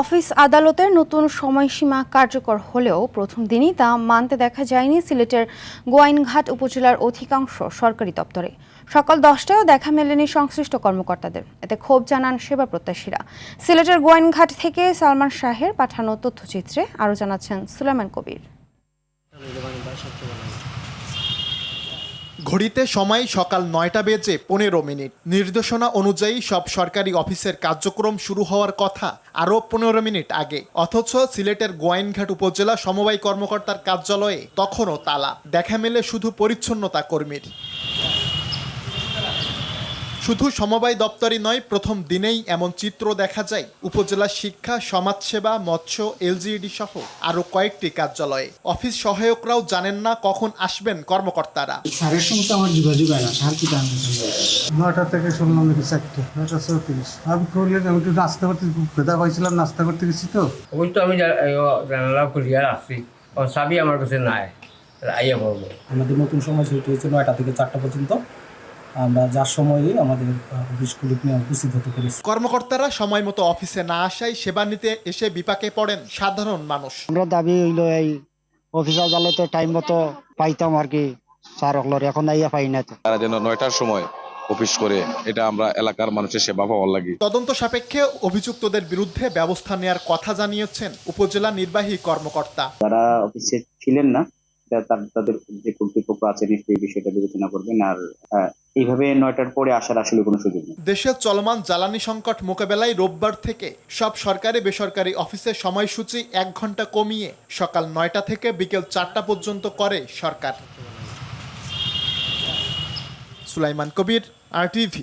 Office আদালতের নতুন সময়সীমা কার্যকর হলেও প্রথম দিনই তা মানতে দেখা যায়নি সিলেটের গোয়াইনঘাট উপজেলার অধিকাংশ সরকারি দপ্তরে। সকাল 10টায়ও দেখা মেলেনি সংশ্লিষ্ট কর্মকর্তাদের। এতে ক্ষোভ জানান সেবা প্রত্যাশীরা। সিলেটের গোয়াইনঘাট থেকে সালমান শাহের পাঠানো তথ্যচিত্রে আরও জানাচ্ছেন সুলাইমান কবির। ঘড়িতে সময় সকাল 9টা বেজে 15 মিনিট। নির্দেশনা অনুযায়ী সব সরকারি অফিসের কার্যক্রম শুরু হওয়ার কথা আরও 15 মিনিট আগে, অথচ সিলেটের গোয়াইনঘাট উপজেলা সমবায় কর্মকর্তার কার্যালয়ে তখনও তালা। দেখা মেলে শুধু পরিচ্ছন্নতা কর্মীর। শুধু সমবায় দপ্তরই নয়, প্রথম দিনেই এমন চিত্র দেখা যায় উপজেলা শিক্ষা, সমাজসেবা, মৎস্য, এলজিইডি সহ আরও কয়েকটি কার্যালয়ে। অফিস সহায়করাও জানেন না কখন আসবেন কর্মকর্তারা। স্যারের সঙ্গে তো আমার যোগাযোগ হয় না, স্যার কি জানেন? 9টা থেকে শুনলাম নাকি 4টে, 9:34। আমি করলে আমি একটু নাস্তা করতে বেদা পাইছিলাম, নাস্তা করতে গেছি তো। ওই তো আমি জানালা খুলিয়া আসছি, চাবি আমার কাছে নাই, আইয়া পড়বো। আমাদের নতুন সময় ছুটি হয়েছে 9টা থেকে 4টা পর্যন্ত। আমরা যার সময়ে আমাদের অফিসগুলো নিয়ে উপস্থিত হতে পেরেছি। কর্মকর্তারা সময় মতো অফিসে না আসায় সেবা নিতে এসে বিপাকে পড়েন সাধারণ মানুষ। আমরা দাবি হইলো এই অফিস আদালতে টাইম মতো পাইতাম আর কি, স্যার হলো এখন আইয়া পাই না তো। তারা যেন 9টার সময় অফিস করে, এটা আমরা এলাকার মানুষের সেবা পাওয়ার লাগি। তদন্ত সাপেক্ষে অভিযুক্তদের বিরুদ্ধে ব্যবস্থা নেওয়ার কথা জানিয়েছেন উপজেলা নির্বাহী কর্মকর্তা। যারা অফিসে ছিলেন না তাদের যে কর্তৃপক্ষ আছে নিশ্চয়ই বিষয়টা বিবেচনা করবেন। আর এইভাবে 9টার পরে আসার আসলে কোনো সুযোগ নেই। দেশের চলমান জ্বালানি সংকট মোকাবেলায় রোববার থেকে সব সরকারি বেসরকারি অফিসের সময়সূচি 1 ঘন্টা কমিয়ে সকাল 9টা থেকে বিকেল 4টা পর্যন্ত করে সরকার। সুলাইমান কবির, RTV।